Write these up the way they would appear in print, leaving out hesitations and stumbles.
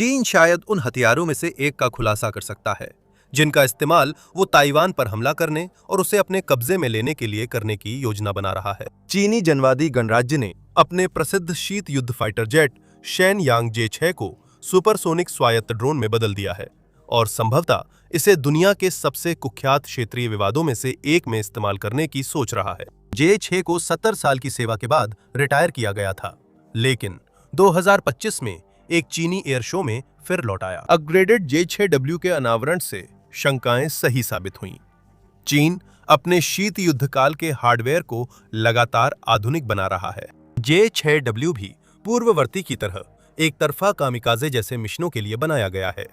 चीन शायद उन हथियारों में से एक का खुलासा कर सकता है जिनका इस्तेमाल वो ताइवान पर हमला करने और उसे अपने कब्जे में लेने के लिए करने की योजना बना रहा है। चीनी जनवादी गणराज्य ने अपने प्रसिद्ध शीत युद्ध फाइटर जेट शेन यांग जे-6 को सुपरसोनिक स्वायत्त ड्रोन में बदल दिया है और संभवतः इसे दुनिया के सबसे कुख्यात क्षेत्रीय विवादों में से एक में इस्तेमाल करने की सोच रहा है। जे-6 को 70 साल की सेवा के बाद रिटायर किया गया था, लेकिन 2025 में एक चीनी एयर शो में फिर लौट आया। अपग्रेडेड जे-6W के अनावरण से शंकाएं सही साबित हुईं। चीन अपने शीत युद्धकाल के हार्डवेयर को लगातार आधुनिक बना रहा है। जे-6W भी पूर्ववर्ती की तरह एक तरफा कामिकाजे जैसे मिशनों के लिए बनाया गया है।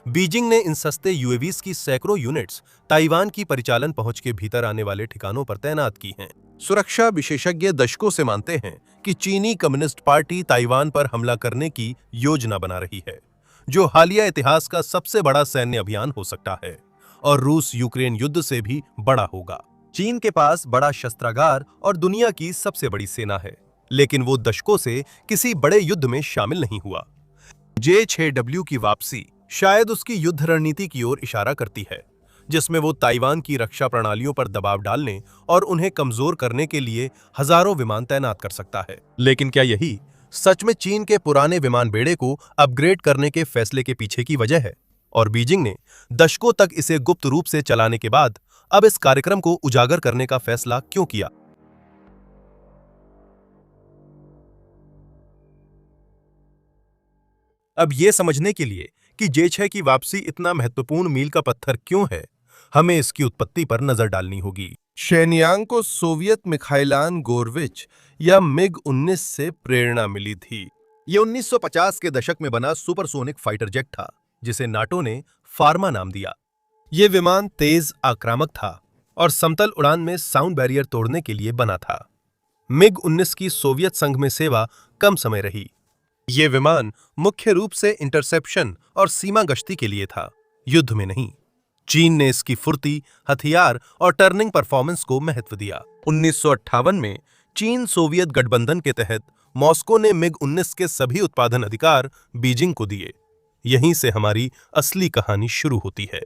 बीजिंग ने इन सस्ते यूएवीज की सैकड़ों यूनिट्स ताइवान की परिचालन पहुंच के भीतर आने वाले ठिकानों पर तैनात की हैं। सुरक्षा विशेषज्ञ दशकों से मानते हैं कि चीनी कम्युनिस्ट पार्टी ताइवान पर हमला करने की योजना बना रही है, जो हालिया इतिहास का सबसे बड़ा सैन्य अभियान हो सकता है और रूस यूक्रेन युद्ध से भी बड़ा होगा। चीन के पास बड़ा शस्त्रागार और दुनिया की सबसे बड़ी सेना है, लेकिन वो दशकों से किसी बड़े युद्ध में शामिल नहीं हुआ। जे-6W की वापसी शायद उसकी युद्ध रणनीति की ओर इशारा करती है, जिसमें वो ताइवान की रक्षा प्रणालियों पर दबाव डालने और उन्हें कमजोर करने के लिए हजारों विमान तैनात कर सकता है। लेकिन क्या यही सच में चीन के पुराने विमान बेड़े को अपग्रेड करने के फैसले के पीछे की वजह है? और बीजिंग ने दशकों तक इसे गुप्त रूप से चलाने के बाद अब इस कार्यक्रम को उजागर करने का फैसला क्यों किया? अब यह समझने के लिए कि जे-6 की वापसी इतना महत्वपूर्ण मील का पत्थर क्यों है, हमें इसकी उत्पत्ति पर नजर डालनी होगी। शेनयांग को सोवियत मिखाइलान गोरविच या मिग-19 से प्रेरणा मिली थी। यह 1950 के दशक में बना सुपरसोनिक फाइटर जेट था, जिसे नाटो ने फार्मा नाम दिया। यह विमान तेज, आक्रामक था और समतल उड़ान में साउंड बैरियर तोड़ने के लिए बना था। मिग-19 की सोवियत संघ में सेवा कम समय रही। ये विमान मुख्य रूप से इंटरसेप्शन और सीमा गश्ती के लिए था, युद्ध में नहीं। चीन ने इसकी फुर्ती, हथियार और टर्निंग परफॉर्मेंस को महत्व दिया। 1958 में चीन सोवियत गठबंधन के तहत मॉस्को ने मिग-19 के सभी उत्पादन अधिकार बीजिंग को दिए। यहीं से हमारी असली कहानी शुरू होती है।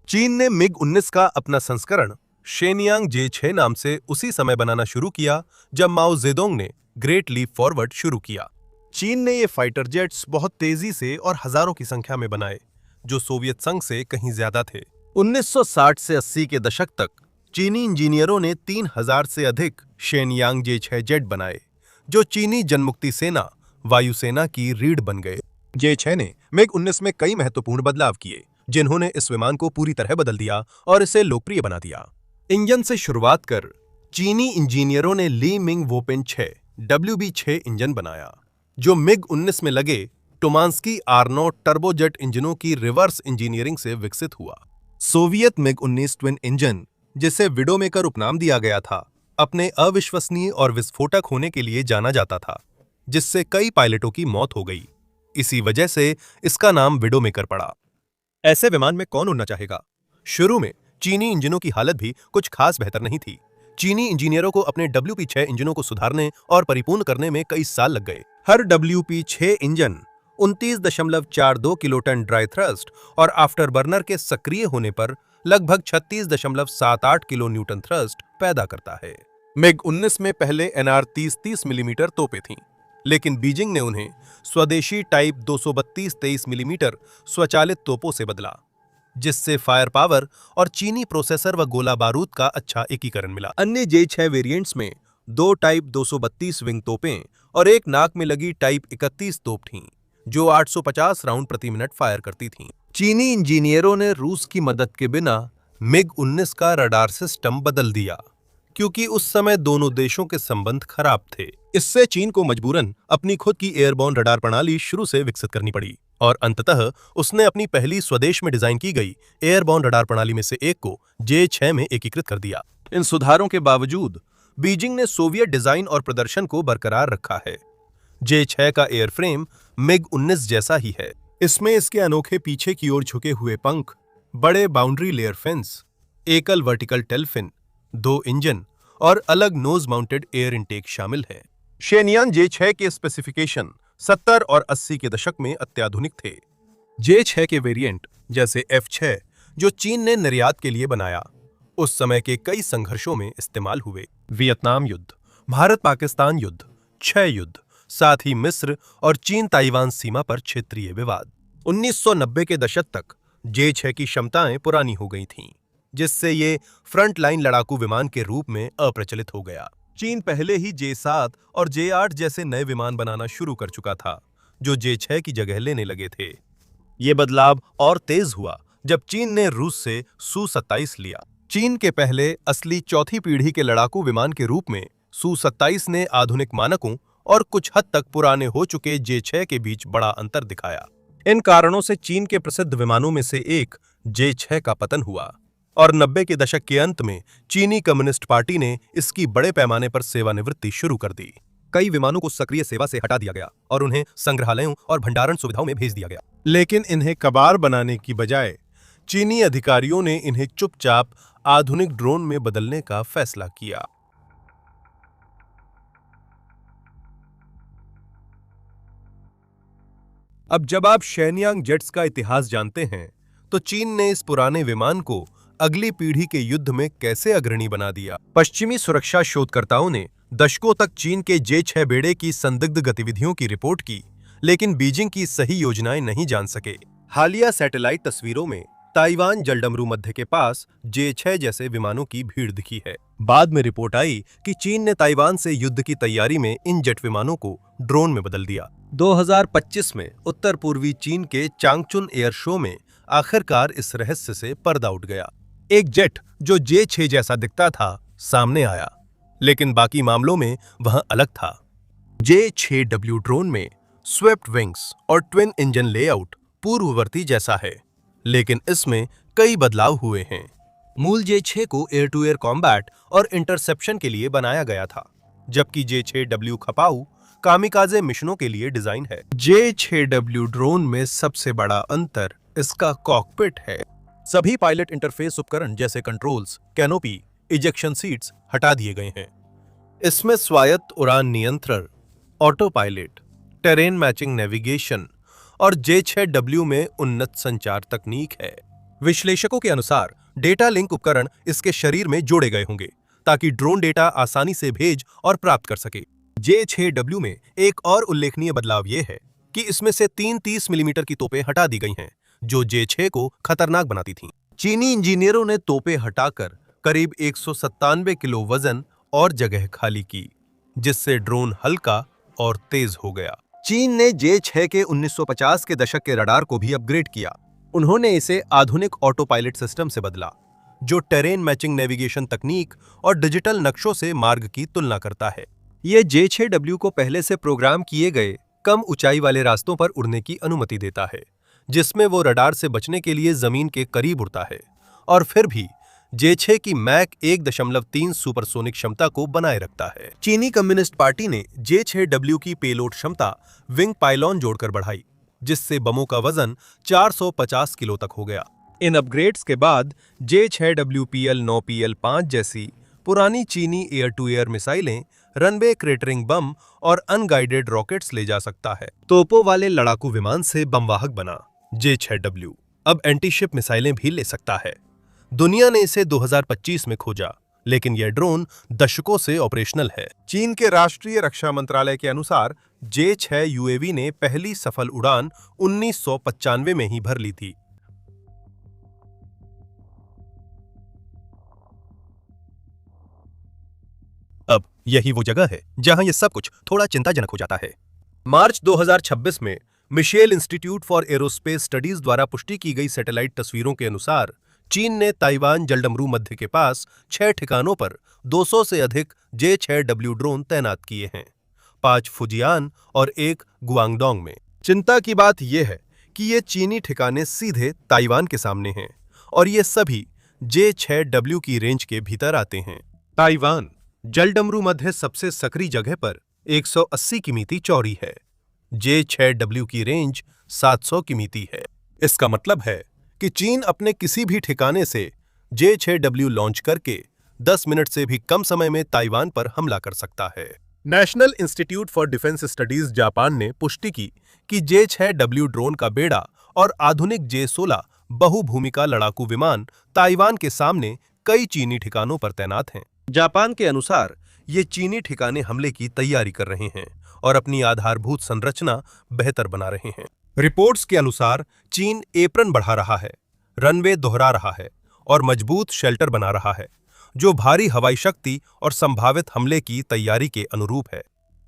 चीन ने मिग-19 का अपना संस्करण शेनयांग जे-6 नाम से उसी समय बनाना शुरू किया जब माओ जेडोंग ने ग्रेट लीप फॉरवर्ड शुरू किया। चीन ने ये फाइटर जेट्स बहुत तेजी से और हजारों की संख्या में बनाए, जो सोवियत संघ से कहीं ज्यादा थे। 1960 से 80 के दशक तक चीनी इंजीनियरों ने 3000 से अधिक शेनयांग जे-6 जेट बनाए, जो चीनी जनमुक्ति सेना वायुसेना की रीढ़ बन गए। जे-6 ने मिग-19 में कई महत्वपूर्ण बदलाव किए, जिन्होंने इस विमान को पूरी तरह बदल दिया और इसे लोकप्रिय बना दिया। इंजन से शुरुआत कर चीनी इंजीनियरों ने ली मिंग वोपेन 6 WB-6 इंजन बनाया, जो मिग-19 में लगे टोमांस्की आर्नो टर्बोजेट इंजनों की रिवर्स इंजीनियरिंग से विकसित हुआ। सोवियत मिग-19 ट्विन इंजन, जिसे विडोमेकर उपनाम दिया गया था, अपने अविश्वसनीय और विस्फोटक होने के लिए जाना जाता था, जिससे कई पायलटों की मौत हो गई। इसी वजह से इसका नाम विडोमेकर पड़ा। ऐसे विमान में कौन उड़ना चाहेगा? शुरू में चीनी इंजनों की हालत भी कुछ खास बेहतर नहीं थी। चीनी इंजीनियरों को अपने WP-6 इंजनों को सुधारने और परिपूर्ण करने में कई साल लग गए। हर WP-6 engine 29.42 kiloton dry thrust और आफ्टर बर्नर के सक्रिय होने पर लगभग 36.78 किलो न्यूटन थ्रस्ट पैदा करता है। मिग-19 में पहले NR-30 मिलीमीटर तोपें थीं, लेकिन बीजिंग ने उन्हें स्वदेशी टाइप 232-23 मिलीमीटर स्वचालित तोपों से बदला, जिससे फायर पावर और चीनी प्रोसेसर व गोला बारूद का अच्छा एकीकरण मिला। अन्य जे-6 वेरिएंट्स में 2 टाइप 232 विंग तोपें और एक नाक में लगी टाइप 31 तोप थीं, जो 850 राउंड प्रति मिनट फायर करती थीं। चीनी इंजीनियरों ने रूस की मदद के बिना मिग-19 का रडार सिस्टम बदल दिया, क्योंकि उस समय दोनों देशों के संबंध खराब थे। इससे चीन को मजबूरन अपनी खुद की एयरबॉर्न रडार प्रणाली शुरू से विकसित करनी पड़ी और अंततः उसने अपनी पहली स्वदेश में डिजाइन की गई एयरबॉर्न रडार प्रणाली में से एक को जे-6 में एकीकृत कर दिया। इन सुधारों के बावजूद बीजिंग ने सोवियत डिजाइन और प्रदर्शन को बरकरार रखा है। जे-6 का एयरफ्रेम मिग-19 जैसा ही है। इसमें इसके अनोखे पीछे की ओर झुके हुए पंख, बड़े बाउंड्री लेयर फेंस, एकल वर्टिकल टेल फिन, 2 इंजन और अलग नोज माउंटेड एयर इनटेक शामिल है। शेनयांग जे-6 के स्पेसिफिकेशन 70 और 80 के दशक में अत्याधुनिक थे, J6 के वेरिएंट जैसे F6 जो चीन ने निर्यात के लिए बनाया, उस समय के कई संघर्षों में इस्तेमाल हुए। वियतनाम युद्ध, भारत पाकिस्तान युद्ध, छह युद्ध, साथ ही मिस्र और चीन ताइवान सीमा पर क्षेत्रीय विवाद। 1990 के दशक तक J6 की क्षमताएं पुरानी हो गई थीं, जिससे ये फ्रंट लाइन लड़ाकू विमान के रूप में अप्रचलित हो गया। चीन पहले ही J7 और J8 जैसे नए विमान बनाना शुरू कर चुका था, जो J6 की जगह लेने लगे थे। ये बदलाव और तेज हुआ जब चीन ने रूस से Su-27 लिया। चीन के पहले असली चौथी पीढ़ी के लड़ाकू विमान के रूप में Su-27 ने आधुनिक मानकों और कुछ हद तक पुराने हो चुके J6 के बीच बड़ा अंतर दिखाया। इन कारणों से चीन के प्रसिद्ध विमानों में से एक J6 का पतन हुआ और 90 के दशक के अंत में चीनी कम्युनिस्ट पार्टी ने इसकी बड़े पैमाने पर सेवानिवृत्ति शुरू कर दी। कई विमानों को सक्रिय सेवा से हटा दिया गया और उन्हें संग्रहालयों और भंडारण सुविधाओं में भेज दिया गया। लेकिन इन्हें कबाड़ बनाने की बजाय चीनी अधिकारियों ने इन्हें चुपचाप आधुनिक ड्रोन में बदलने का फैसला किया। अब जब आप शेनयांग जेट्स का इतिहास जानते हैं, तो चीन ने इस पुराने विमान को अगली पीढ़ी के युद्ध में कैसे अग्रणी बना दिया। पश्चिमी सुरक्षा शोधकर्ताओं ने दशकों तक चीन के J6 बेड़े की संदिग्ध गतिविधियों की रिपोर्ट की, लेकिन बीजिंग की सही योजनाएं नहीं जान सके। हालिया सैटेलाइट तस्वीरों में ताइवान जलडमरू मध्य के पास J6 जैसे विमानों की भीड़ दिखी है। बाद में रिपोर्ट आई कि चीन ने ताइवान से युद्ध की तैयारी में इन जेट विमानों को ड्रोन में बदल दिया। 2025 में उत्तर पूर्वी चीन के चांगचुन एयर शो में आखिरकार इस रहस्य से पर्दा उठ गया। एक जेट जो J6 जैसा दिखता था सामने आया, लेकिन बाकी मामलों में वह अलग था। J6W ड्रोन में स्वेप्ट विंग्स और ट्विन इंजन लेआउट पूर्ववर्ती जैसा है, लेकिन इसमें कई बदलाव हुए हैं। मूल J6 को एयर टू एयर कॉम्बैट और इंटरसेप्शन के लिए बनाया गया था, जबकि J6W खपाऊ कामिकाजे मिशनों के लिए डिजाइन है। J6W ड्रोन में सबसे बड़ा अंतर इसका कॉकपिट है। सभी पायलट इंटरफेस उपकरण जैसे कंट्रोल्स, कैनोपी, इजेक्शन सीट्स हटा दिए गए हैं। इसमें स्वायत्त उड़ान नियंत्रण, auto pilot, terrain matching navigation और J6W में उन्नत संचार तकनीक है। विश्लेषकों के अनुसार डेटा लिंक उपकरण इसके शरीर में जोड़े गए होंगे ताकि ड्रोन डेटा आसानी से भेज और प्राप्त कर सके। J6W में एक और उल्लेखनीय बदलाव यह है कि इसमें से 3 30 मिलीमीटर की तोपें हटा दी गई हैं, जो J6 को खतरनाक बनाती थीं। चीनी इंजीनियरों ने तोपें हटाकर करीब 197 किलो वजन और जगह खाली की, जिससे ड्रोन हल्का और तेज हो गया। चीन ने J6 के 1950 के दशक के रडार को भी अपग्रेड किया। उन्होंने इसे आधुनिक ऑटो पायलट सिस्टम से बदला, जो टेरेन मैचिंग नेविगेशन तकनीक और डिजिटल नक्शों से मार्ग की तुलना करता है। यह J6W को पहले से प्रोग्राम किए गए कम ऊंचाई वाले रास्तों पर उड़ने की अनुमति देता है, जिसमें वो रडार से बचने के लिए जमीन के करीब उड़ता है और फिर भी J6 की मैक 1.3 सुपरसोनिक क्षमता को बनाए रखता है। चीनी कम्युनिस्ट पार्टी ने J6W की पेलोड क्षमता विंग पाइलॉन जोड़कर बढ़ाई, जिससे बमों का वजन 450 किलो तक हो गया। इन अपग्रेड्स के बाद J6W PL9 PL5 जैसी पुरानी चीनी एयर टू एयर मिसाइलें, रनवे क्रेटरिंग बम और अनगाइडेड रॉकेट्स ले जा सकता है। तोपों वाले लड़ाकू विमान से बमवाहक बना J6W अब एंटीशिप मिसाइलें भी ले सकता है। दुनिया ने इसे 2025 में खोजा, लेकिन यह ड्रोन दशकों से ऑपरेशनल है। चीन के राष्ट्रीय रक्षा मंत्रालय के अनुसार J6 UAV ने पहली सफल उड़ान 1995 में ही भर ली थी। अब यही वो जगह है जहां यह सब कुछ थोड़ा चिंताजनक हो जाता है। मार्च 2026 में Mitchell institute for aerospace Studies द्वारा पुष्टि की गई सैटेलाइट तस्वीरों के अनुसार चीन ने ताइवान जलडमरू मध्य के पास 6 ठिकानों पर 200 से अधिक J6W ड्रोन तैनात किए हैं, 5 फुजियान और 1 गुआंगडोंग में। चिंता की बात यह है कि ये चीनी ठिकाने सीधे ताइवान के सामने हैं और ये सभी J6W की रेंज के भीतर आते हैं। ताइवान जलडमरू मध्य सबसे सक्रिय जगह पर 180 किमी चौड़ी है। J6W की रेंज 700 किमी है। इसका मतलब है कि चीन अपने किसी भी ठिकाने से J6W लॉन्च करके 10 मिनट से भी कम समय में ताइवान पर हमला कर सकता है। National institute for defence studies Japan ने पुष्टि की कि J6W ड्रोन का बेड़ा और आधुनिक J-16 बहुभूमिका लड़ाकू विमान ताइवान के सामने कई चीनी ठिकानों पर तैनात हैं। जापान के अनुसार ये चीनी ठिकाने हमले की तैयारी कर रहे हैं और अपनी आधारभूत संरचना बेहतर बना रहे हैं। रिपोर्ट्स के अनुसार चीन एप्रन बढ़ा रहा है, रनवे दोहरा रहा है और मजबूत शेल्टर बना रहा है, जो भारी हवाई शक्ति और संभावित हमले की तैयारी के अनुरूप है।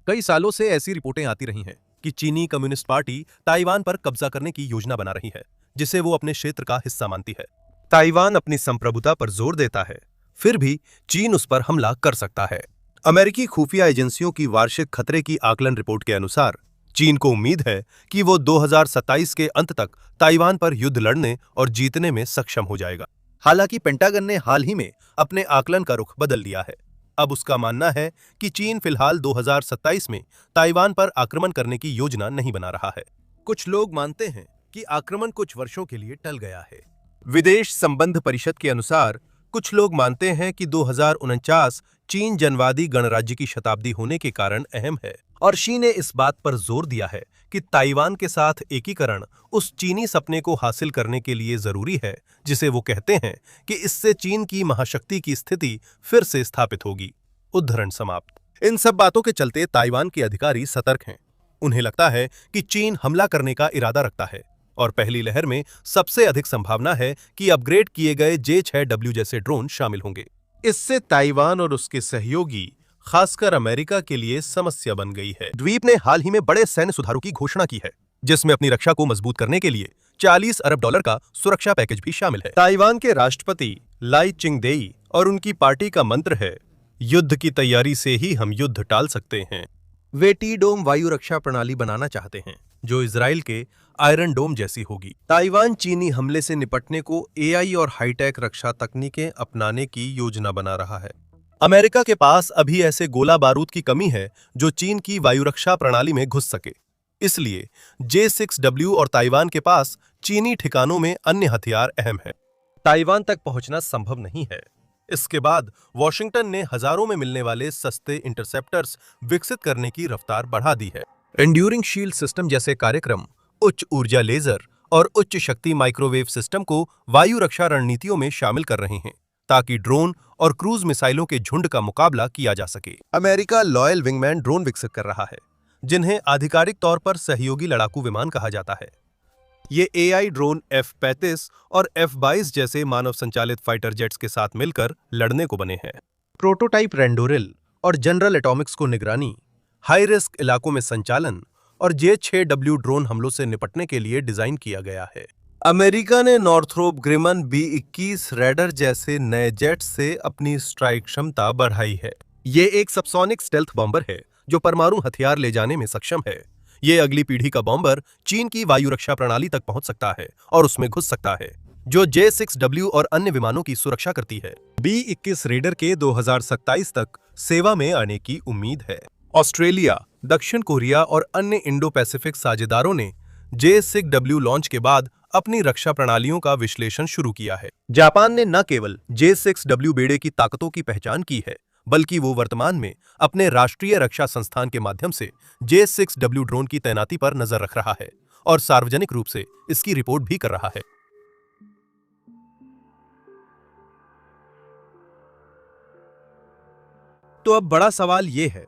कई सालों से ऐसी रिपोर्टें आती रही हैं कि चीनी कम्युनिस्ट पार्टी ताइवान पर कब्जा करने की योजना बना रही है, जिसे वो अपने क्षेत्र का हिस्सा मानती है। ताइवान अपनी संप्रभुता पर जोर देता है, फिर भी चीन उस पर हमला कर सकता है। अमेरिकी खुफिया एजेंसियों की वार्षिक खतरे की आकलन रिपोर्ट के अनुसार चीन को उम्मीद है कि वो 2027 के अंत तक ताइवान पर युद्ध लड़ने और जीतने में सक्षम हो जाएगा। हालांकि पेंटागन ने हाल ही में अपने आकलन का रुख बदल लिया है। अब उसका मानना है कि चीन फिलहाल 2027 में ताइवान पर आक्रमण करने की योजना नहीं बना रहा है। कुछ लोग मानते हैं कि आक्रमण कुछ वर्षों के लिए टल गया है। विदेश संबंध परिषद के अनुसार कुछ लोग मानते हैं कि 2049 चीन जनवादी गणराज्य की शताब्दी होने के कारण अहम है और शी ने इस बात पर जोर दिया है कि ताइवान के साथ एकीकरण उस चीनी सपने को हासिल करने के लिए जरूरी है जिसे वो कहते हैं कि इससे चीन की महाशक्ति की स्थिति फिर से स्थापित होगी। उद्धरण समाप्त। इन सब बातों के चलते ताइवान के अधिकारी सतर्क हैं। उन्हें लगता है कि चीन हमला करने का इरादा रखता है और पहली लहर में सबसे अधिक संभावना है कि अपग्रेड किए गए J-6W जैसे ड्रोन शामिल होंगे। इससे ताइवान और उसके सहयोगी खासकर अमेरिका के लिए समस्या बन गई है। द्वीप ने हाल ही में बड़े सैन्य सुधारों की घोषणा की है, जिसमें अपनी रक्षा को मजबूत करने के लिए $40 अरब का सुरक्षा पैकेज भी शामिल है। ताइवान के राष्ट्रपति लाई चिंगदेई और उनकी पार्टी का मंत्र है, युद्ध की तैयारी से ही हम युद्ध टाल सकते हैं। वे टी-डोम वायु रक्षा प्रणाली बनाना चाहते हैं, जो इजराइल के आयरन डोम जैसी होगी। ताइवान चीनी हमले से निपटने को AI और हाईटेक रक्षा तकनीकें अपनाने की योजना बना रहा है। अमेरिका के पास अभी ऐसे गोला बारूद की कमी है जो चीन की वायु रक्षा प्रणाली में घुस सके। इसलिए J-6W और ताइवान के पास चीनी ठिकानों में अन्य हथियार अहम है। ताइवान तक पहुंचना संभव नहीं है। इसके बाद वॉशिंगटन ने हजारों में मिलने वाले सस्ते इंटरसेप्टर्स विकसित करने की रफ्तार बढ़ा दी है। एंड्यूरिंग शील्ड सिस्टम जैसे कार्यक्रम उच्च ऊर्जा लेजर और उच्च शक्ति माइक्रोवेव सिस्टम को वायु रक्षा रणनीतियों में शामिल कर रहे हैं, ताकि ड्रोन और क्रूज मिसाइलों के झुंड का मुकाबला किया जा सके। अमेरिका लॉयल विंगमैन ड्रोन विकसित कर रहा है, जिन्हें आधिकारिक तौर पर सहयोगी लड़ाकू विमान कहा जाता है। ये AI ड्रोन F-35 और F-22 जैसे मानव संचालित फाइटर जेट्स के साथ मिलकर लड़ने को बने हैं। प्रोटोटाइप रेंडोरिल और जनरल एटॉमिक्स को निगरानी, हाई रिस्क इलाकों में संचालन और J-6W ड्रोन हमलों से निपटने के लिए डिजाइन किया गया है। अमेरिका ने नॉर्थरोप ग्रिमन B-21 रैडर जैसे नए जेट से अपनी स्ट्राइक क्षमता बढ़ाई है। ये एक सबसोनिक स्टेल्थ बॉम्बर है जो परमाणु हथियार ले जाने में सक्षम है। ये अगली पीढ़ी का बॉम्बर चीन की वायु रक्षा प्रणाली तक पहुंच सकता है और उसमें घुस सकता है, जो J-6W और अन्य विमानों की सुरक्षा करती है। B-21 रेडर के 2027 तक सेवा में आने की उम्मीद है। ऑस्ट्रेलिया, दक्षिण कोरिया और अन्य इंडो पैसिफिक साझेदारों ने J-6W लॉन्च के बाद अपनी रक्षा प्रणालियों का विश्लेषण शुरू किया है। जापान ने न केवल J-6W बेड़े की ताकतों की पहचान की है, बल्कि वो वर्तमान में अपने राष्ट्रीय रक्षा संस्थान के माध्यम से J-6W ड्रोन की तैनाती पर नजर रख रहा है और सार्वजनिक रूप से इसकी रिपोर्ट भी कर रहा है। तो अब बड़ा सवाल ये है,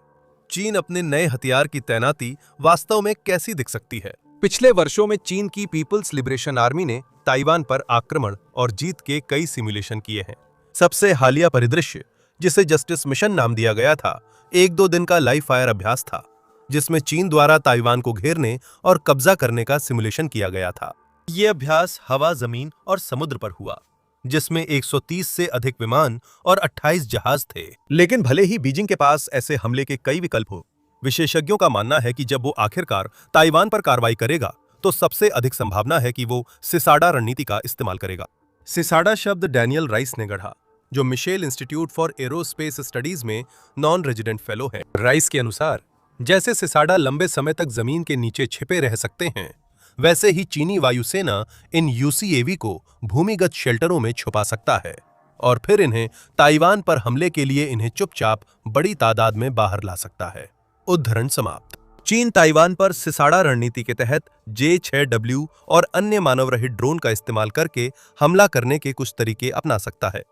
चीन अपने नए हथियार की तैनाती वास्तव में कैसी दिख सकती है? पिछले वर्षों में चीन की पीपल्स लिबरेशन आर्मी ने ताइवान पर आक्रमण और जीत के कई सिमुलेशन किए हैं। सबसे हालिया परिदृश्य, जिसे जस्टिस मिशन नाम दिया गया था, 1-2 दिन का लाइव फायर अभ्यास था, जिसमें चीन द्वारा ताइवान को घेरने और कब्जा करने का सिमुलेशन किया गया था। ये अभ्यास हवा, जमीन और समुद्र पर हुआ, जिसमें 130 से अधिक विमान और 28 जहाज थे। लेकिन भले ही बीजिंग के पास ऐसे हमले के कई विकल्प हो, विशेषज्ञों का मानना है कि जब वो आखिरकार ताइवान पर कार्रवाई करेगा तो सबसे अधिक संभावना है कि वो सिसाडा रणनीति का इस्तेमाल करेगा। सिसाडा शब्द डैनियल राइस ने गढ़ा, जो Mitchell institute for aerospace studies में नॉन रेजिडेंट फेलो है। राइस के अनुसार जैसे सिसाडा लंबे समय तक जमीन के नीचे छिपे रह सकते हैं, वैसे ही चीनी वायुसेना इन UCAV को भूमिगत शेल्टरों में छुपा सकता है और फिर इन्हें ताइवान पर हमले के लिए इन्हें चुपचाप बड़ी तादाद में बाहर ला सकता है। उद्धरण समाप्त। चीन ताइवान पर सिसाड़ा रणनीति के तहत J-6W और अन्य मानव रहित ड्रोन का इस्तेमाल करके हमला करने के कुछ तरीके अपना सकता है।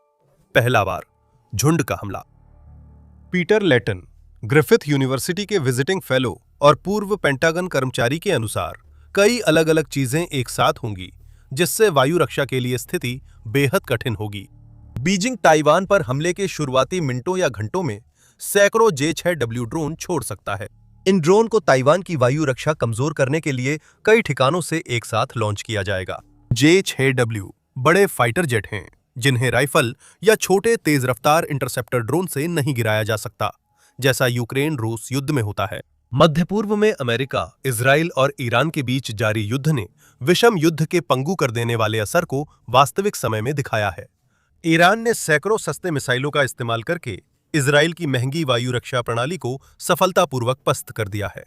पहला वार, झुंड का हमला। पीटर लेटन, ग्रिफिथ यूनिवर्सिटी के विजिटिंग फेलो और पूर्व पेंटागन कर्मचारी के अनुसार कई अलग अलग चीजें एक साथ होंगी, जिससे वायु रक्षा के लिए स्थिति बेहद कठिन होगी। बीजिंग ताइवान पर हमले के शुरुआती मिनटों या घंटों में सैकड़ों J-6W ड्रोन छोड़ सकता है। इन ड्रोन को ताइवान की वायु रक्षा कमजोर करने के लिए कई ठिकानों से एक साथ लॉन्च किया जाएगा। J-6W बड़े फाइटर जेट हैं, जिन्हें राइफल या छोटे तेज रफ्तार इंटरसेप्टर ड्रोन से नहीं गिराया जा सकता, जैसा यूक्रेन रूस युद्ध में होता है। मध्य पूर्व में अमेरिका, इजराइल और ईरान के बीच जारी युद्ध ने विषम युद्ध के पंगु कर देने वाले असर को वास्तविक समय में दिखाया है। ईरान ने सैकड़ों सस्ते मिसाइलों का इस्तेमाल करके इजराइल की महंगी वायु रक्षा प्रणाली को सफलतापूर्वक पस्त कर दिया है।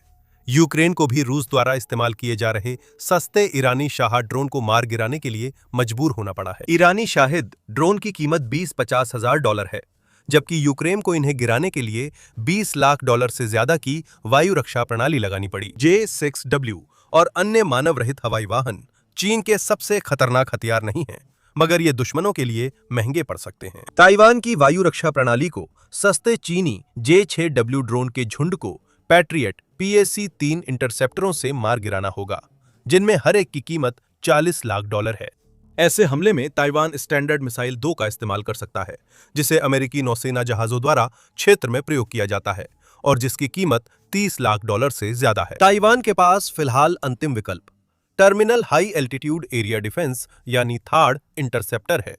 यूक्रेन को भी रूस द्वारा इस्तेमाल किए जा रहे सस्ते ईरानी शाहिद ड्रोन को मार गिराने के लिए मजबूर होना पड़ा है। ईरानी शाहिद ड्रोन की कीमत $20-50 हजार है, जबकि यूक्रेन को इन्हें गिराने के लिए $20 लाख से ज्यादा की वायु रक्षा प्रणाली लगानी पड़ी। J-6W और अन्य मानव रहित हवाई वाहन चीन के सबसे खतरनाक हथियार नहीं हैं, मगर ये दुश्मनों के लिए महंगे पड़ सकते हैं। ताइवान की वायु रक्षा प्रणाली को सस्ते चीनी J-6W ड्रोन के झुंड को पैट्रियट PAC-3 इंटरसेप्टरों से मार गिराना होगा, जिनमें हर एक की कीमत $40 लाख है। ऐसे हमले में ताइवान स्टैंडर्ड मिसाइल 2 का इस्तेमाल कर सकता है, जिसे अमेरिकी नौसेना जहाजों द्वारा क्षेत्र में प्रयोग किया जाता है और जिसकी कीमत $30 लाख से ज्यादा है। ताइवान के पास फिलहाल अंतिम विकल्प terminal high altitude area defence यानी थाड इंटरसेप्टर है,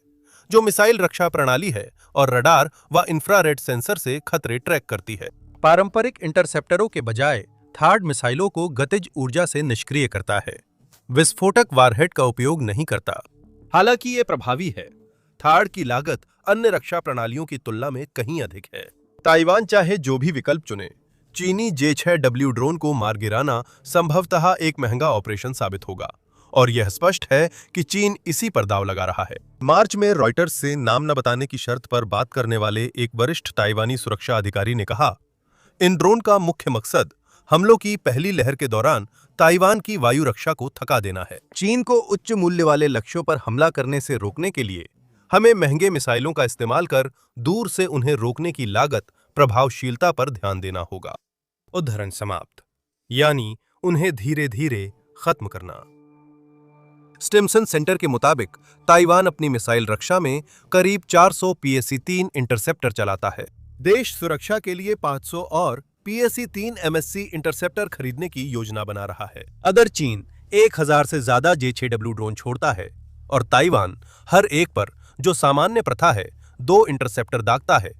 जो मिसाइल रक्षा प्रणाली है और रडार व इंफ्रारेड सेंसर से खतरे ट्रैक करती है। पारंपरिक इंटरसेप्टरों के बजाय थाड मिसाइलों को गतिज ऊर्जा से निष्क्रिय करता है, विस्फोटक वारहेड का उपयोग नहीं करता। हालांकि ये प्रभावी है। थाड की लागत अन्य रक्षा प्रणालियों की तुलना में कहीं अधिक है। ताइवान चाहे जो भी विकल्प चुने, चीनी J-6W ड्रोन को मार गिराना संभवतः एक महंगा ऑपरेशन साबित होगा और यह स्पष्ट है कि चीन इसी पर दांव लगा रहा है। मार्च में रॉयटर्स से नाम न बताने की शर्त पर बात करने वाले एक वरिष्ठ ताइवानी सुरक्षा अधिकारी ने कहा, इन ड्रोन का मुख्य मकसद हमलों की पहली लहर के दौरान ताइवान की वायु रक्षा को थका देना है। चीन को उच्च मूल्य वाले लक्ष्यों पर हमला करने से रोकने के लिए हमें महंगे मिसाइलों का इस्तेमाल कर दूर से उन्हें रोकने की लागत प्रभावशीलता पर ध्यान देना होगा। उद्धरण समाप्त। यानी उन्हें धीरे धीरे खत्म करना। स्टिम्सन सेंटर के मुताबिक ताइवान अपनी मिसाइल रक्षा में करीब 400 PAC-3 इंटरसेप्टर चलाता है। देश सुरक्षा के लिए 500 और PAC-3 MSC इंटरसेप्टर खरीदने की योजना बना रहा है। अगर चीन 1000 से ज्यादा J-6W ड्रोन छोड़ता है और ताइवान हर एक पर, जो सामान्य प्रथा है, 2 इंटरसेप्टर दागता है,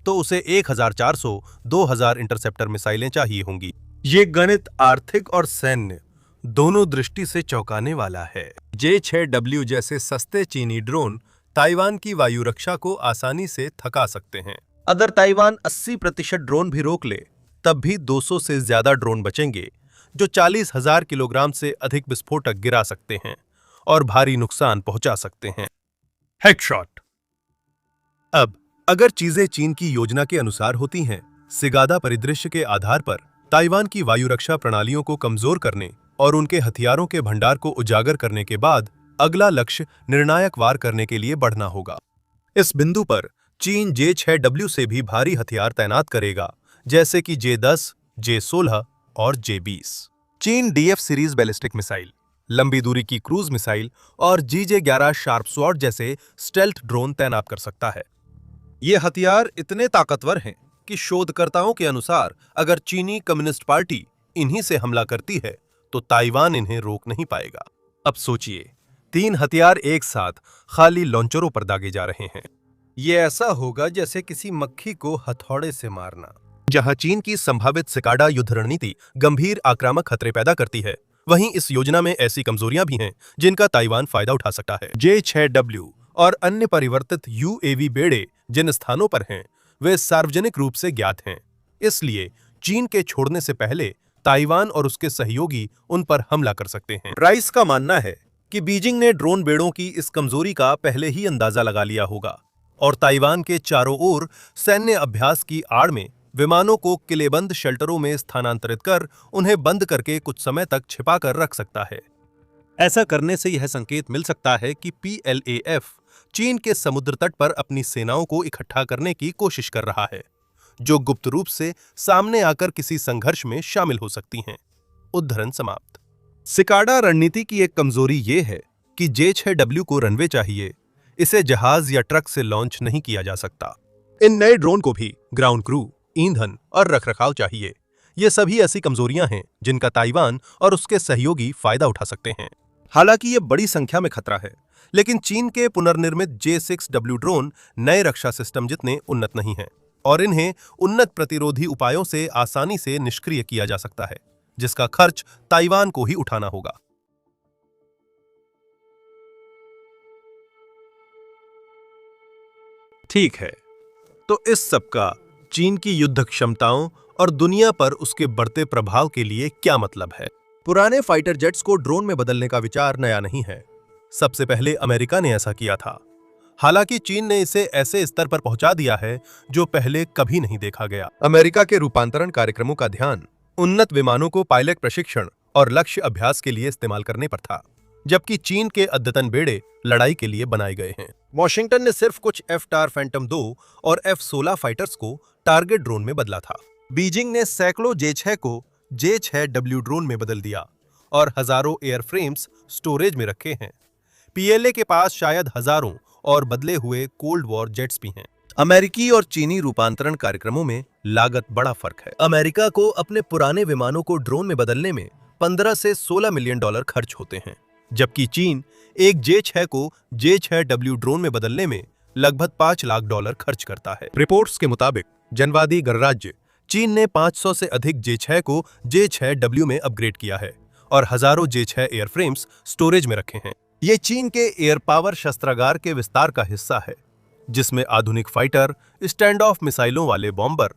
तो उसे 1400-2000 इंटरसेप्टर मिसाइलें चाहिए होंगी। ये गणित आर्थिक और सैन्य दोनों दृष्टि से चौंकाने वाला है। J-6W जैसे सस्ते चीनी ड्रोन ताइवान की वायु रक्षा को आसानी से थका सकते हैं। अगर ताइवान 80% ड्रोन भी रोक ले, तब भी 200 से ज्यादा ड्रोन बचेंगे, जो 40,000 किलोग्राम से अधिक विस्फोटक गिरा सकते हैं और भारी नुकसान पहुंचा सकते हैं। हेडशॉट। अब अगर चीजें चीन की योजना के अनुसार होती हैं, सिगादा परिदृश्य के आधार पर ताइवान की वायु रक्षा प्रणालियों को कमजोर करने और उनके हथियारों के भंडार को उजागर करने के बाद अगला लक्ष्य निर्णायक वार करने के लिए बढ़ना होगा। इस बिंदु पर चीन J-6W से भी भारी हथियार तैनात करेगा, जैसे कि J-10, J-16 और J-20। चीन DF सीरीज बैलिस्टिक मिसाइल, लंबी दूरी की क्रूज मिसाइल और GJ-11 शार्प स्वॉर्ड जैसे स्टेल्थ ड्रोन तैनात कर सकता है। ये हथियार इतने ताकतवर हैं कि शोधकर्ताओं के अनुसार अगर चीनी कम्युनिस्ट पार्टी इन्हीं से हमला करती है, तो ताइवान इन्हें रोक नहीं पाएगा। अब सोचिए, 3 हथियार एक साथ खाली लॉन्चरों पर दागे जा रहे हैं। ये ऐसा होगा जैसे किसी मक्खी को हथौड़े से मारना। जहां चीन की संभावित सिकाडा युद्ध रणनीति गंभीर आक्रामक खतरे पैदा करती है, वहीं इस योजना में ऐसी कमजोरियां भी हैं जिनका ताइवान फायदा उठा सकता है। J-6W और अन्य परिवर्तित UAV बेड़े जिन स्थानों पर हैं, वे सार्वजनिक रूप से ज्ञात हैं। इसलिए चीन के छोड़ने से पहले ताइवान और उसके सहयोगी उन पर हमला कर सकते हैं। राइस का मानना है कि बीजिंग ने ड्रोन बेड़ों की इस कमजोरी का पहले ही अंदाजा लगा लिया होगा और ताइवान के चारों ओर सैन्य अभ्यास की आड़ में विमानों को किलेबंद शेल्टरों में स्थानांतरित कर उन्हें बंद करके कुछ समय तक छिपा कर रख सकता है। ऐसा करने से यह संकेत मिल सकता है कि PLAF चीन के समुद्र तट पर अपनी सेनाओं को इकट्ठा करने की कोशिश कर रहा है, जो गुप्त रूप से सामने आकर किसी संघर्ष में शामिल हो सकती हैं। उद्धरण समाप्त। सिकाडा रणनीति की एक कमजोरी ये है कि J-6W को रनवे चाहिए, इसे जहाज या ट्रक से लॉन्च नहीं किया जा सकता। इन नए ड्रोन को भी ग्राउंड क्रू, ईंधन और रखरखाव चाहिए। ये सभी ऐसी कमजोरियां हैं जिनका ताइवान और उसके सहयोगी फायदा उठा सकते हैं। हालांकि ये बड़ी संख्या में खतरा है, लेकिन चीन के पुनर्निर्मित J-6W ड्रोन नए रक्षा सिस्टम जितने उन्नत नहीं हैं और इन्हें उन्नत प्रतिरोधी उपायों से आसानी से निष्क्रिय किया जा सकता है, जिसका खर्च ताइवान को ही उठाना होगा। ठीक है, तो इस सब का चीन की युद्ध क्षमताओं और दुनिया पर उसके बढ़ते प्रभाव के लिए क्या मतलब है? पुराने फाइटर जेट्स को ड्रोन में बदलने का विचार नया नहीं है। सबसे पहले अमेरिका ने ऐसा किया था। हालांकि चीन ने इसे ऐसे स्तर पर पहुंचा दिया है जो पहले कभी नहीं देखा गया। अमेरिका के रूपांतरण कार्यक्रमों का ध्यान उन्नत विमानों को पायलट प्रशिक्षण और लक्ष्य अभ्यास के लिए इस्तेमाल करने पर था, जबकि चीन के अद्यतन बेड़े लड़ाई के लिए बनाए गए हैं। वॉशिंगटन ने सिर्फ कुछ F-STAR फैंटम 2 और F-16 फाइटर्स को टारगेट ड्रोन में बदला था। बीजिंग ने सैकड़ों J-6 को J-6W ड्रोन में बदल दिया और हजारों एयरफ्रेम्स स्टोरेज में रखे हैं। PLA के पास शायद हजारों और बदले हुए कोल्ड वॉर जेट्स भी हैं। अमेरिकी और चीनी रूपांतरण कार्यक्रमों में लागत बड़ा फर्क है। अमेरिका को अपने पुराने विमानों को ड्रोन में बदलने में 15 से 16 मिलियन डॉलर खर्च होते हैं, जबकि चीन एक J-6 को J-6W ड्रोन में बदलने में लगभग 5 लाख डॉलर खर्च करता है। रिपोर्ट्स के मुताबिक जनवादी गणराज्य चीन ने 500 से अधिक J-6 को J-6W में अपग्रेड किया है और हजारों J-6 एयरफ्रेम्स स्टोरेज में रखे हैं। ये चीन के एयर पावर शस्त्रागार के विस्तार का हिस्सा है, जिसमें आधुनिक फाइटर, स्टैंड ऑफ मिसाइलों वाले बॉम्बर,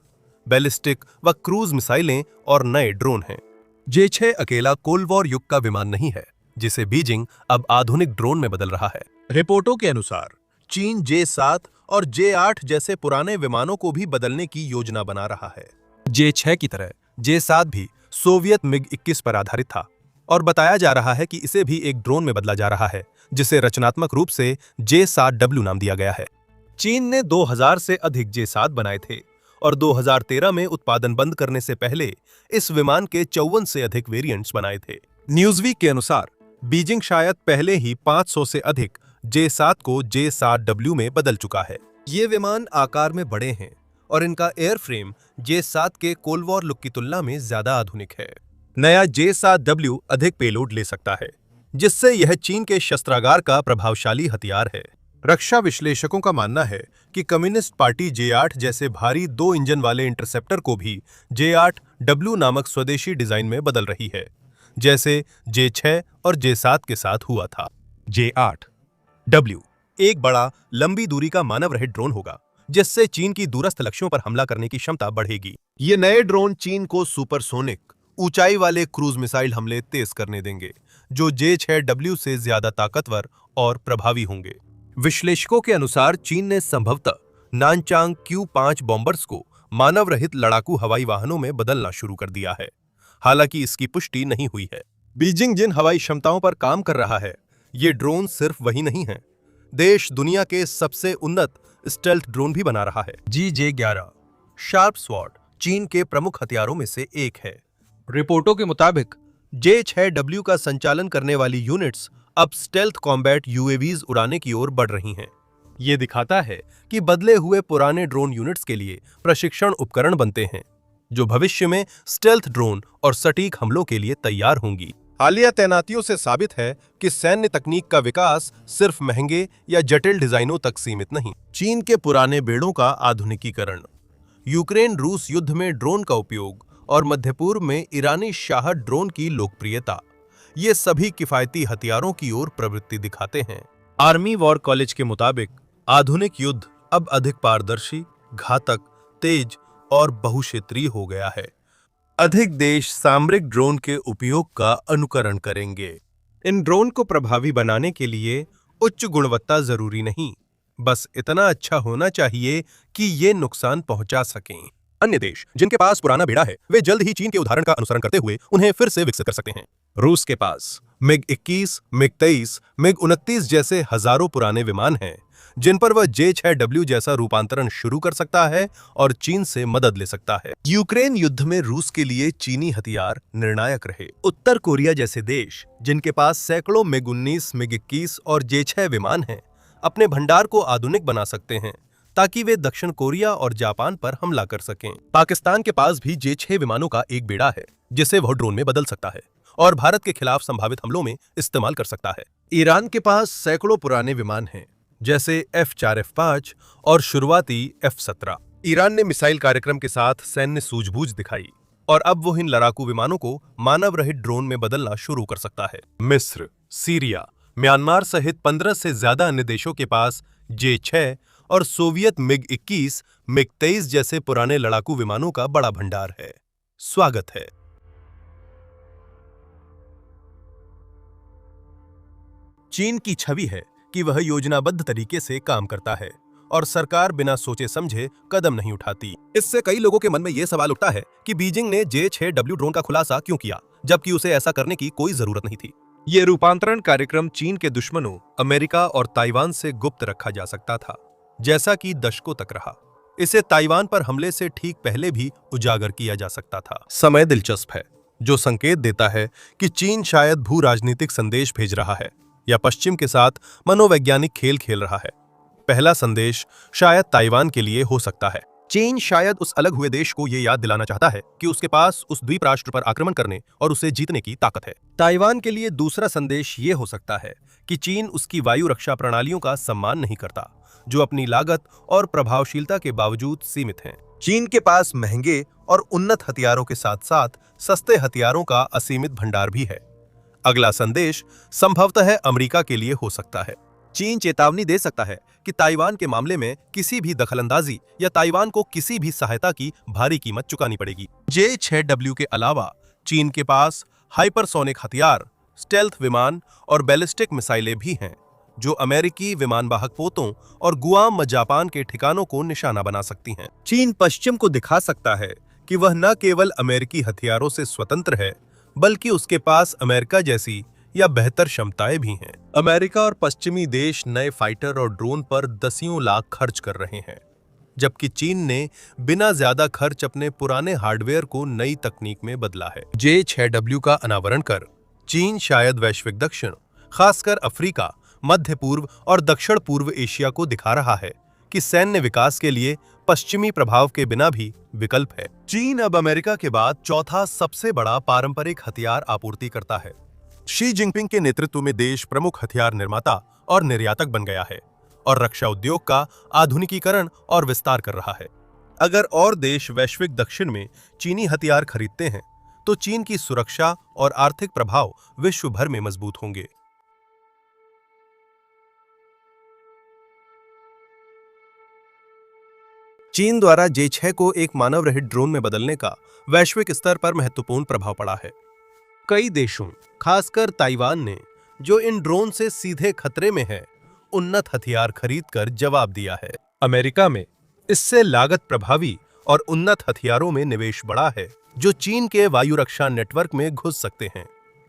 बैलिस्टिक व क्रूज मिसाइलें और नए ड्रोन हैं। J-6 अकेला कोल्ड वॉर युग का विमान नहीं है, जिसे बीजिंग अब आधुनिक ड्रोन में बदल रहा है। रिपोर्टों के अनुसार चीन J-7 और J-8 जैसे पुराने विमानों को भी बदलने की योजना बना रहा है। J-6 की तरह J-7 भी सोवियत MiG-21 पर आधारित था और बताया जा रहा है कि इसे भी एक ड्रोन में बदला जा रहा है, जिसे रचनात्मक रूप से J-7W नाम दिया गया है। चीन ने 2000 से अधिक J-7 बनाए थे और 2013 में उत्पादन बंद करने से पहले इस विमान के 54 से अधिक वेरिएंट्स बनाए थे। न्यूज़वीक के अनुसार बीजिंग शायद पहले ही 500 से अधिक J-7 को J-7W में बदल चुका है। ये विमान आकार में बड़े हैं और इनका एयरफ्रेम J-7 के कोल्ड वॉर लुक की तुलना में ज्यादा आधुनिक है। नया J-7W अधिक पेलोड ले सकता है, जिससे यह चीन के शस्त्रागार का प्रभावशाली हथियार है। रक्षा विश्लेषकों का मानना है कि कम्युनिस्ट पार्टी J-8 जैसे भारी 2 इंजन वाले इंटरसेप्टर को भी J-8W नामक स्वदेशी डिजाइन में बदल रही है, जैसे J-6 और J-7 के साथ हुआ था। J-8W एक बड़ा लंबी दूरी का मानव रहित ड्रोन होगा, जिससे चीन की दूरस्थ लक्ष्यों पर हमला करने की क्षमता बढ़ेगी। ये नए ड्रोन चीन को सुपरसोनिक ऊंचाई वाले क्रूज मिसाइल हमले तेज करने देंगे, जो J-6W से ज्यादा ताकतवर और प्रभावी होंगे। विश्लेषकों के अनुसार चीन ने संभवतः नानचांग Q-5 बॉम्बर्स को मानव रहित लड़ाकू हवाई वाहनों में बदलना शुरू कर दिया है। हालांकि इसकी पुष्टि नहीं हुई है। बीजिंग जिन हवाई क्षमताओं पर काम कर रहा है, ये ड्रोन सिर्फ वही नहीं है। देश दुनिया के सबसे उन्नत स्टेल्थ ड्रोन भी बना रहा है। GJ-11 शार्प स्वॉर्ड चीन के प्रमुख हथियारों में से एक है। रिपोर्टों के मुताबिक J-6W का संचालन करने वाली यूनिट्स अब स्टेल्थ कॉम्बैट UAVs उड़ाने की ओर बढ़ रही हैं। ये दिखाता है कि बदले हुए पुराने ड्रोन यूनिट्स के लिए प्रशिक्षण उपकरण बनते हैं, जो भविष्य में स्टेल्थ ड्रोन और सटीक हमलों के लिए तैयार होंगी। हालिया तैनातियों से साबित है कि सैन्य तकनीक का विकास सिर्फ महंगे या जटिल डिजाइनों तक सीमित नहीं। चीन के पुराने बेड़ों का आधुनिकीकरण, यूक्रेन रूस युद्ध में ड्रोन का उपयोग और मध्य पूर्व में ईरानी शाह ड्रोन की लोकप्रियता, ये सभी किफायती हथियारों की ओर प्रवृत्ति दिखाते हैं। आर्मी वॉर कॉलेज के मुताबिक आधुनिक युद्ध अब अधिक पारदर्शी, घातक, तेज और बहुक्षेत्रीय हो गया है। अधिक देश सामरिक ड्रोन के उपयोग का अनुकरण करेंगे। इन ड्रोन को प्रभावी बनाने के लिए उच्च गुणवत्ता जरूरी नहीं, बस इतना अच्छा होना चाहिए कि ये नुकसान पहुंचा सकें। अन्य देश जिनके पास पुराना बेड़ा है वे जल्द ही चीन के उदाहरण का अनुसरण करते हुए उन्हें फिर से विकसित कर सकते हैं। रूस के पास मिग-21, मिग-23, मिग-29 जैसे हजारों पुराने विमान हैं जिन पर वह J-6W जैसा रूपांतरण शुरू कर सकता है और चीन से मदद ले सकता है। यूक्रेन युद्ध में रूस के लिए चीनी हथियार निर्णायक रहे। उत्तर कोरिया जैसे देश जिनके पास सैकड़ों मिग-19, मिग-21 और J-6 विमान हैं, अपने भंडार को आधुनिक बना सकते हैं ताकि वे दक्षिण कोरिया और जापान पर हमला कर सकें। पाकिस्तान के पास भी J-6 विमानों का एक बेड़ा है जिसे वह ड्रोन में बदल सकता है और भारत के खिलाफ संभावित हमलों में इस्तेमाल कर सकता है। ईरान के पास सैकड़ों पुराने विमान हैं जैसे F-4, F-5 और शुरुआती F-17। ईरान ने मिसाइल कार्यक्रम के साथ सैन्य सूझबूझ दिखाई और अब वो इन लड़ाकू विमानों को मानव रहित ड्रोन में बदलना शुरू कर सकता है। मिस्र, सीरिया, म्यांमार सहित 15 से ज्यादा अन्य देशों के पास J-6 और सोवियत मिग-21, मिग-23 जैसे पुराने लड़ाकू विमानों का बड़ा भंडार है। स्वागत है। चीन की छवि है कि वह योजनाबद्ध तरीके से काम करता है और सरकार बिना सोचे समझे कदम नहीं उठाती। इससे कई लोगों के मन में यह सवाल उठता है कि बीजिंग ने J-6W ड्रोन का खुलासा क्यों किया, जबकि उसे ऐसा करने की कोई जरूरत नहीं थी। यह रूपांतरण कार्यक्रम चीन के दुश्मनों अमेरिका और ताइवान से गुप्त रखा जा सकता था, जैसा कि दशकों तक रहा। इसे ताइवान पर हमले से ठीक पहले भी उजागर किया जा सकता था। समय दिलचस्प है, जो संकेत देता है कि चीन शायद भू राजनीतिक संदेश भेज रहा है या पश्चिम के साथ मनोवैज्ञानिक खेल खेल रहा है। पहला संदेश शायद ताइवान के लिए हो सकता है। चीन शायद उस अलग हुए देश को यह याद दिलाना चाहता है कि उसके पास उस द्वीप राष्ट्र पर आक्रमण करने और उसे जीतने की ताकत है। ताइवान के लिए दूसरा संदेश ये हो सकता है कि चीन उसकी वायु रक्षा प्रणालियों का सम्मान नहीं करता, जो अपनी लागत और प्रभावशीलता के बावजूद सीमित हैं। चीन के पास महंगे और उन्नत हथियारों के साथ साथ सस्ते हथियारों का असीमित भंडार भी है। अगला संदेश संभवतः अमेरिका के लिए हो सकता है। चीन चेतावनी दे सकता है कि ताइवान के मामले में किसी भी दखलंदाजी या ताइवान को किसी भी सहायता की भारी कीमत चुकानी पड़ेगी। J-6W के अलावा चीन के पास हाइपरसोनिक हथियार, स्टेल्थ विमान और बैलिस्टिक मिसाइलें भी हैं, जो अमेरिकी विमानवाहक पोतों और गुआम जापान के ठिकानों को निशाना बना सकती हैं। चीन पश्चिम को दिखा सकता है कि वह न केवल अमेरिकी हथियारों से स्वतंत्र है, बल्कि उसके पास अमेरिका जैसी या बेहतर क्षमताएं भी हैं। अमेरिका और पश्चिमी देश नए फाइटर और ड्रोन पर दसियों लाख खर्च कर रहे हैं, जबकि चीन ने बिना ज्यादा खर्च अपने पुराने हार्डवेयर को नई तकनीक में बदला है। J-6W का अनावरण कर चीन शायद वैश्विक दक्षिण, खासकर अफ्रीका, मध्य पूर्व और दक्षिण पूर्व एशिया को दिखा रहा है कि सैन्य विकास के लिए पश्चिमी प्रभाव के बिना भी विकल्प है। चीन अब अमेरिका के बाद चौथा सबसे बड़ा पारंपरिक हथियार आपूर्तिकर्ता है। शी जिनपिंग के नेतृत्व में देश प्रमुख हथियार निर्माता और निर्यातक बन गया है और रक्षा उद्योग का आधुनिकीकरण और विस्तार कर रहा है। अगर और देश वैश्विक दक्षिण में चीनी हथियार खरीदते हैं, तो चीन की सुरक्षा और आर्थिक प्रभाव विश्व भर में मजबूत होंगे। चीन द्वारा J-6 को एक मानव रहित ड्रोन में बदलने का वैश्विक स्तर पर महत्वपूर्ण प्रभाव पड़ा है। कई देशों, खासकर ताइवान ने, जो इन ड्रोन से सीधे खतरे में है, उन्नत हथियार खरीदकर जवाब दिया है। अमेरिका में इससे लागत प्रभावी और उन्नत हथियारों में निवेश बढ़ा है, जो चीन के वायु रक्षा नेटवर्क में घुस सकते हैं,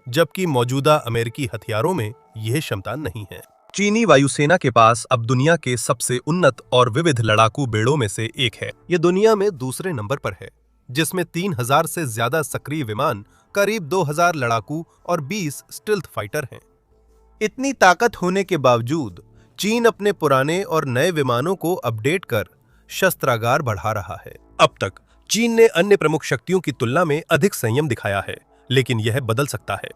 जबकि मौजूदा अमेरिकी हथियारों में यह क्षमता नहीं है। चीनी वायुसेना के पास अब दुनिया के सबसे उन्नत और विविध लड़ाकू बेड़ों में से एक है। यह दुनिया में दूसरे नंबर पर है, जिसमें 3000 से ज्यादा सक्रिय विमान, करीब 2000 लड़ाकू और 20 स्टिल्थ फाइटर हैं। इतनी ताकत होने के बावजूद चीन अपने पुराने और नए विमानों को अपडेट कर शस्त्रागार बढ़ा रहा है। अब तक चीन ने अन्य प्रमुख शक्तियों की तुलना में अधिक संयम दिखाया है, लेकिन यह बदल सकता है।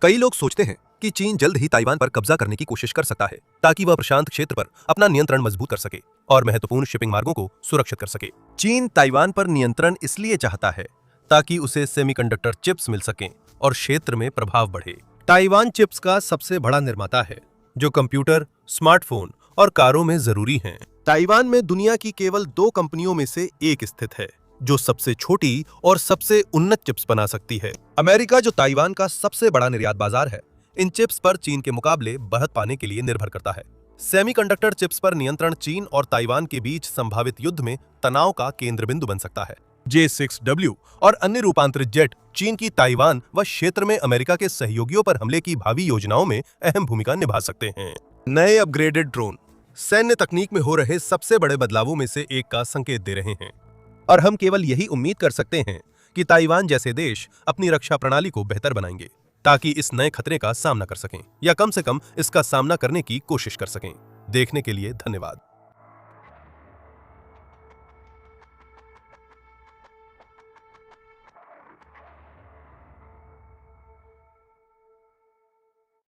कई लोग सोचते हैं कि चीन जल्द ही ताइवान पर कब्जा करने की कोशिश कर सकता है, ताकि वह प्रशांत क्षेत्र पर अपना नियंत्रण मजबूत कर सके और महत्वपूर्ण शिपिंग मार्गों को सुरक्षित कर सके। चीन ताइवान पर नियंत्रण इसलिए चाहता है ताकि उसे सेमीकंडक्टर चिप्स मिल सकें और क्षेत्र में प्रभाव बढ़े। ताइवान चिप्स का सबसे बड़ा निर्माता है, जो कंप्यूटर, स्मार्टफोन और कारों में जरूरी हैं। ताइवान में दुनिया की केवल 2 कंपनियों में से एक स्थित है, जो सबसे छोटी और सबसे उन्नत चिप्स बना सकती है। अमेरिका, जो ताइवान का सबसे बड़ा निर्यात बाजार है, इन चिप्स पर चीन के मुकाबले बढ़त पाने के लिए निर्भर करता है। सेमीकंडक्टर चिप्स पर नियंत्रण चीन और ताइवान के बीच संभावित युद्ध में तनाव का केंद्र बिंदु बन सकता है। J-6W और अन्य रूपांतरित जेट चीन की ताइवान व क्षेत्र में अमेरिका के सहयोगियों पर हमले की भावी योजनाओं में अहम भूमिका निभा सकते हैं। नए अपग्रेडेड ड्रोन सैन्य तकनीक में हो रहे सबसे बड़े बदलावों में से एक का संकेत दे रहे हैं और हम केवल यही उम्मीद कर सकते हैं कि ताइवान जैसे देश अपनी रक्षा प्रणाली को बेहतर बनाएंगे ताकि इस नए खतरे का सामना कर सकें या कम से कम इसका सामना करने की कोशिश कर सकें। देखने के लिए धन्यवाद।